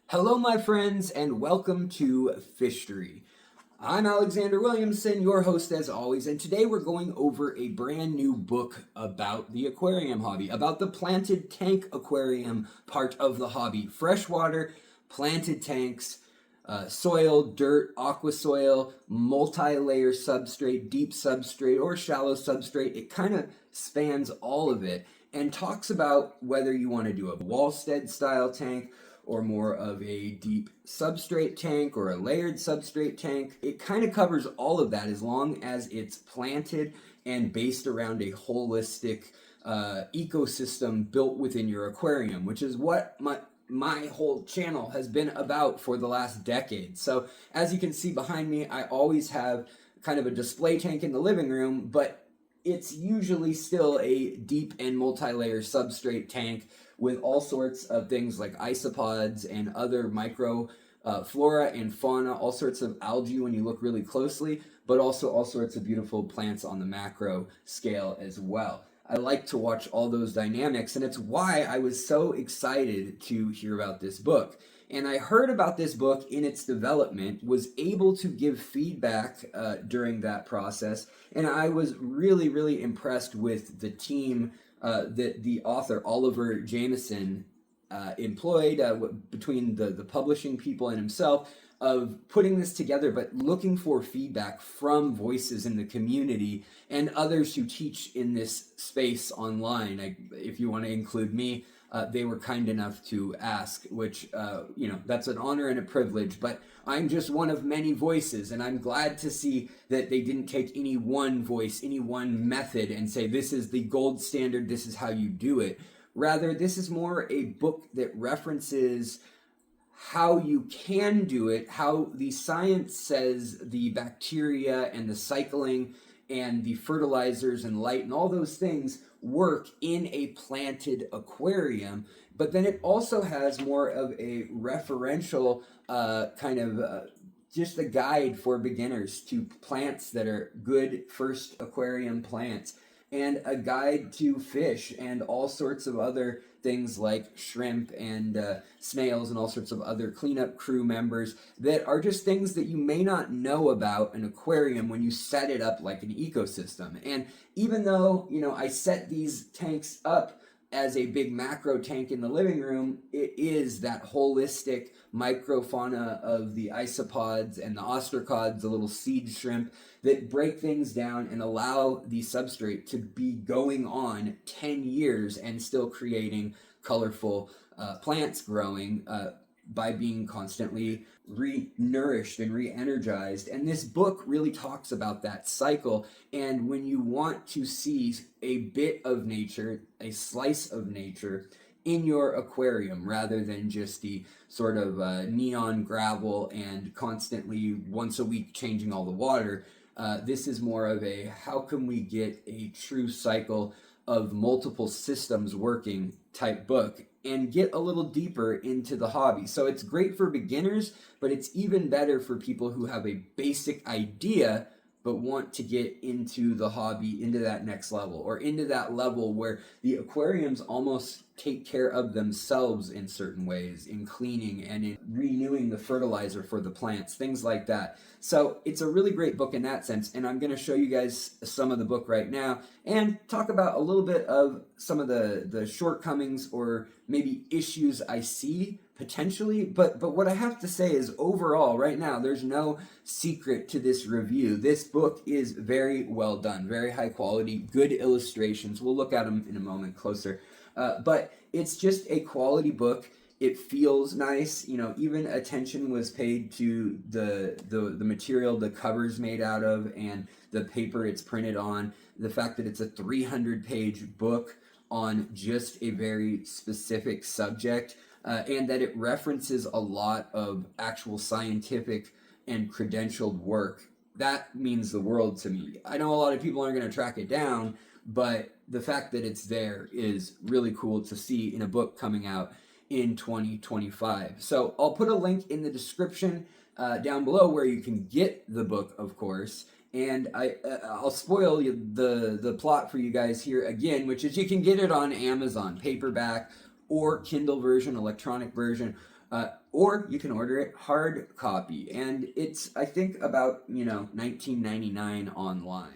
Hello, my friends, and welcome to Fishery. I'm Alexander Williamson, your host as always, and today we're going over a brand new book about the aquarium hobby, about the planted tank aquarium part of the hobby. Freshwater, planted tanks, soil, dirt, aqua soil, multi-layer substrate, deep substrate, or shallow substrate. It kind of spans all of it and talks about whether you want to do a wallstead style tank or more of a deep substrate tank or a layered substrate tank. It kind of covers all of that as long as it's planted and based around a holistic ecosystem built within your aquarium, which is what my whole channel has been about for the last decade. So as you can see behind me, I always have kind of a display tank in the living room, but it's usually still a deep and multi-layer substrate tank with all sorts of things like isopods and other micro flora and fauna, all sorts of algae when you look really closely, but also all sorts of beautiful plants on the macro scale as well. I like to watch all those dynamics, and it's why I was so excited to hear about this book. And I heard about this book in its development, was able to give feedback during that process, and I was really, really impressed with the team that the author, Oliver Jamieson, employed between the publishing people and himself of putting this together, but looking for feedback from voices in the community and others who teach in this space online. If you want to include me, they were kind enough to ask, which, that's an honor and a privilege, but I'm just one of many voices, and I'm glad to see that they didn't take any one voice, any one method, and say, this is the gold standard, this is how you do it. Rather, this is more a book that references how you can do it, how the science says the bacteria and the cycling and the fertilizers and light and all those things work in a planted aquarium. But then it also has more of a referential just a guide for beginners to plants that are good first aquarium plants, and a guide to fish and all sorts of other things like shrimp and snails and all sorts of other cleanup crew members that are just things that you may not know about an aquarium when you set it up like an ecosystem. And even though, I set these tanks up as a big macro tank in the living room, it is that holistic microfauna of the isopods and the ostracods, the little seed shrimp, that break things down and allow the substrate to be going on 10 years and still creating colorful plants growing by being constantly re-nourished and re-energized. And this book really talks about that cycle. And when you want to see a bit of nature, a slice of nature in your aquarium, rather than just the sort of neon gravel and constantly once a week changing all the water, this is more of a how can we get a true cycle of multiple systems working type book and get a little deeper into the hobby. So it's great for beginners, but it's even better for people who have a basic idea but want to get into the hobby, into that next level, or into that level where the aquariums almost take care of themselves in certain ways, in cleaning and in renewing the fertilizer for the plants, things like that. So it's a really great book in that sense, and I'm going to show you guys some of the book right now and talk about a little bit of some of the shortcomings or maybe issues I see potentially, but what I have to say is overall right now there's no secret to this review. This book is very well done, very high quality, good illustrations. We'll look at them in a moment closer, but it's just a quality book. It feels nice, even attention was paid to the material the cover's made out of and the paper it's printed on, the fact that it's a 300-page book on just a very specific subject, and that it references a lot of actual scientific and credentialed work. That means the world to me. I know a lot of people aren't going to track it down, but the fact that it's there is really cool to see in a book coming out in 2025. So I'll put a link in the description down below where you can get the book, of course. And I'll spoil the plot for you guys here again, which is you can get it on Amazon, paperback or Kindle version, electronic version, Or you can order it hard copy, and it's, I think, about, $19.99 online.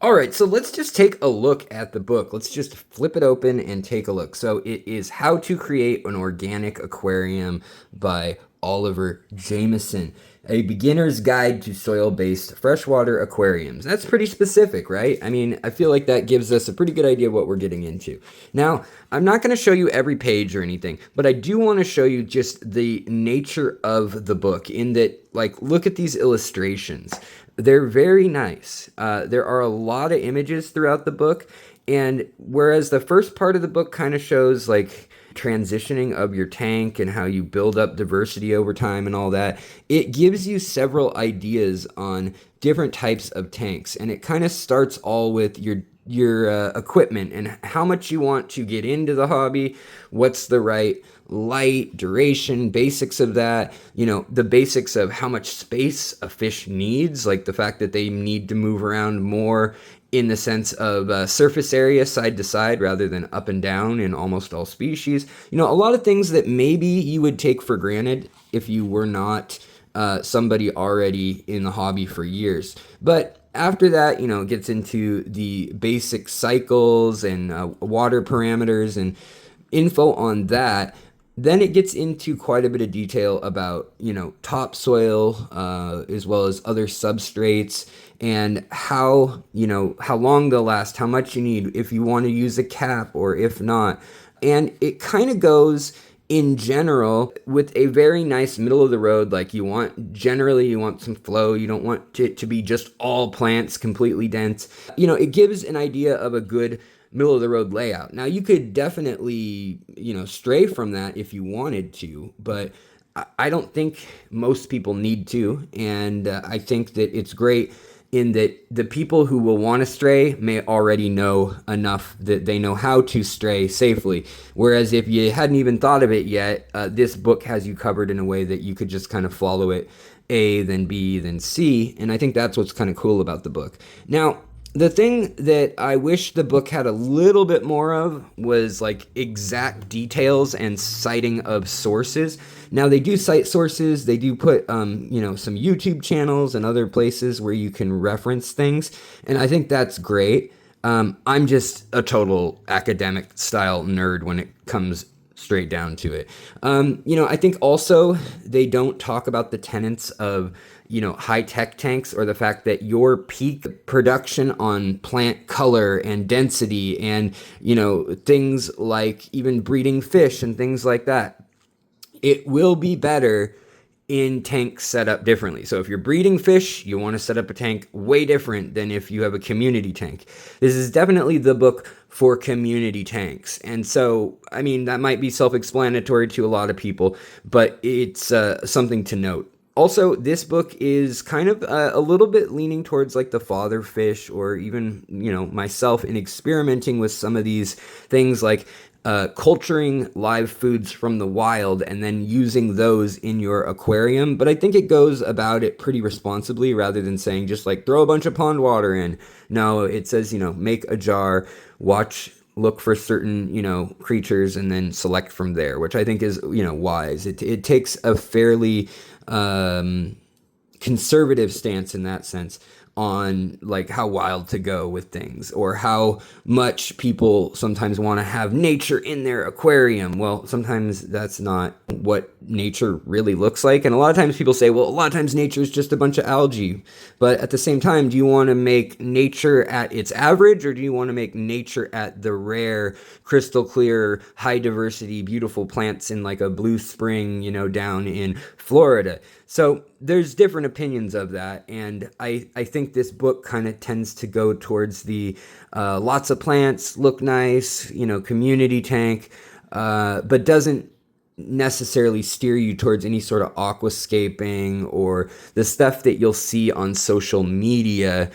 All right, so let's just take a look at the book. Let's just flip it open and take a look. So it is How to Create an Organic Aquarium by Oliver Jamieson, a beginner's guide to soil-based freshwater aquariums. That's pretty specific, right? I mean, I feel like that gives us a pretty good idea of what we're getting into. Now, I'm not going to show you every page or anything, but I do want to show you just the nature of the book in that, like, look at these illustrations. They're very nice. There are a lot of images throughout the book, and whereas the first part of the book kind of shows, like, transitioning of your tank and how you build up diversity over time and all that, it gives you several ideas on different types of tanks, and it kind of starts all with your equipment and how much you want to get into the hobby, what's the right light, duration, basics of that, the basics of how much space a fish needs, like the fact that they need to move around more in the sense of surface area side to side rather than up and down in almost all species. A lot of things that maybe you would take for granted if you were not somebody already in the hobby for years. But after that, it gets into the basic cycles and water parameters and info on that. Then it gets into quite a bit of detail about, topsoil, as well as other substrates and how long they'll last, how much you need, if you want to use a cap or if not. And it kind of goes in general with a very nice middle of the road, like you want some flow. You don't want it to be just all plants, completely dense. It gives an idea of a good middle of the road layout. Now you could definitely, stray from that if you wanted to, but I don't think most people need to. And I think that it's great in that the people who will want to stray may already know enough that they know how to stray safely. Whereas if you hadn't even thought of it yet, this book has you covered in a way that you could just kind of follow it A, then B, then C. And I think that's what's kind of cool about the book. Now, the thing that I wish the book had a little bit more of was like exact details and citing of sources. Now they do cite sources. They do put, some YouTube channels and other places where you can reference things. And I think that's great. I'm just a total academic style nerd when it comes straight down to it. I think also they don't talk about the tenets of, high-tech tanks, or the fact that your peak production on plant color and density and, things like even breeding fish and things like that, it will be better in tanks set up differently. So if you're breeding fish, you want to set up a tank way different than if you have a community tank. This is definitely the book for community tanks. And so, that might be self-explanatory to a lot of people, but it's something to note. Also, this book is kind of a little bit leaning towards like the father fish, or even, myself in experimenting with some of these things like culturing live foods from the wild and then using those in your aquarium. But I think it goes about it pretty responsibly rather than saying just like throw a bunch of pond water in. No, it says, make a jar, look for certain, creatures and then select from there, which I think is, wise. It takes a fairly conservative stance in that sense on like how wild to go with things, or how much people sometimes want to have nature in their aquarium. Well, sometimes that's not what nature really looks like. And a lot of times people say, well, a lot of times nature is just a bunch of algae. But at the same time, do you want to make nature at its average, or do you want to make nature at the rare, crystal clear, high diversity, beautiful plants in like a blue spring, down in Florida? So there's different opinions of that, and I think this book kind of tends to go towards the lots of plants, look nice, community tank, but doesn't necessarily steer you towards any sort of aquascaping or the stuff that you'll see on social media,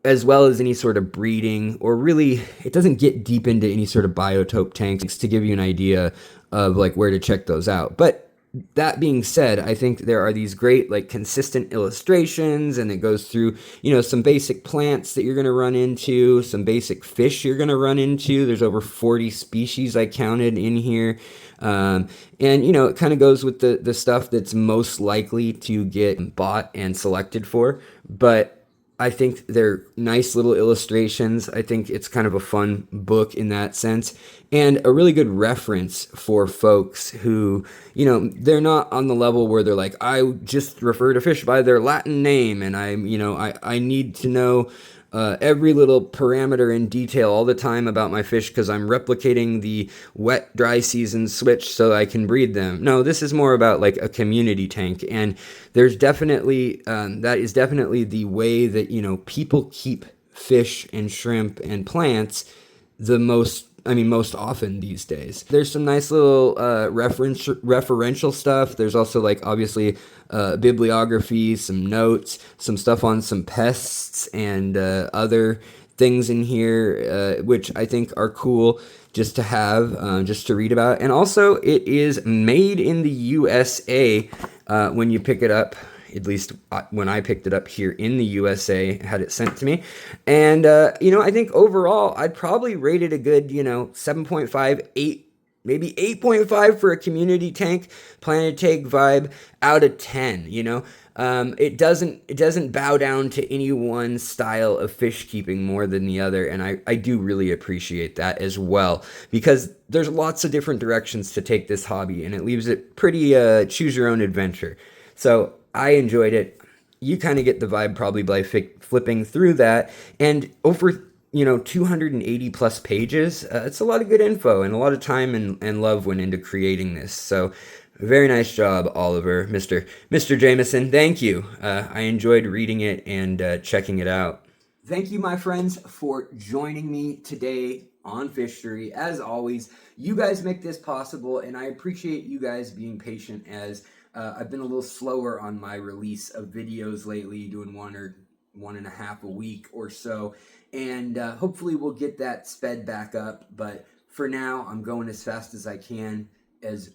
as well as any sort of breeding, or really, it doesn't get deep into any sort of biotope tanks to give you an idea of like where to check those out. But that being said, I think there are these great, like, consistent illustrations, and it goes through, you know, some basic plants that you're going to run into, some basic fish you're going to run into. There's over 40 species I counted in here. And, you know, it kind of goes with the stuff that's most likely to get bought and selected for. But I think they're nice little illustrations. I think it's kind of a fun book in that sense, and a really good reference for folks who, you know, they're not on the level where they're like, I just refer to fish by their Latin name, and I need to know every little parameter in detail all the time about my fish because I'm replicating the wet dry season switch so I can breed them. No, this is more about like a community tank, and there's definitely that is definitely the way that, you know, people keep fish and shrimp and plants the most. I mean, most often these days. There's some nice little referential stuff. There's also, like, obviously bibliography, some notes, some stuff on some pests and other things in here, which I think are cool just to have, just to read about. And also, it is made in the USA when you pick it up. At least when I picked it up here in the USA, had it sent to me. And, you know, I think overall, I'd probably rate it a good, you know, 7.5, 8, maybe 8.5 for a community tank, planted tank vibe out of 10, you know. It doesn't bow down to any one style of fish keeping more than the other, and I do really appreciate that as well, because there's lots of different directions to take this hobby, and it leaves it pretty choose your own adventure. So I enjoyed it. You kind of get the vibe probably by flipping through that, and over, you know, 280 plus pages. It's a lot of good info, and a lot of time and love went into creating this. So very nice job, Oliver, Mr. Jamieson. Thank you. I enjoyed reading it and checking it out. Thank you, my friends, for joining me today on Fishery. As always, you guys make this possible, and I appreciate you guys being patient as I've been a little slower on my release of videos lately, doing 1 or 1.5 a week or so, and hopefully we'll get that sped back up. But for now, I'm going as fast as I can, as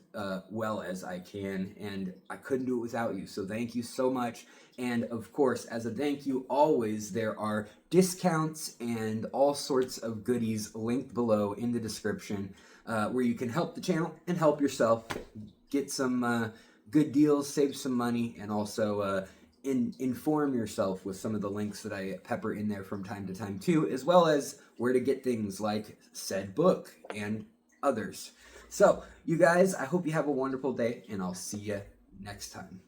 well as I can, and I couldn't do it without you. So thank you so much. And of course, as a thank you, always there are discounts and all sorts of goodies linked below in the description, where you can help the channel and help yourself get some good deals, save some money, and also inform yourself with some of the links that I pepper in there from time to time too, as well as where to get things like said book and others. So, you guys, I hope you have a wonderful day, and I'll see you next time.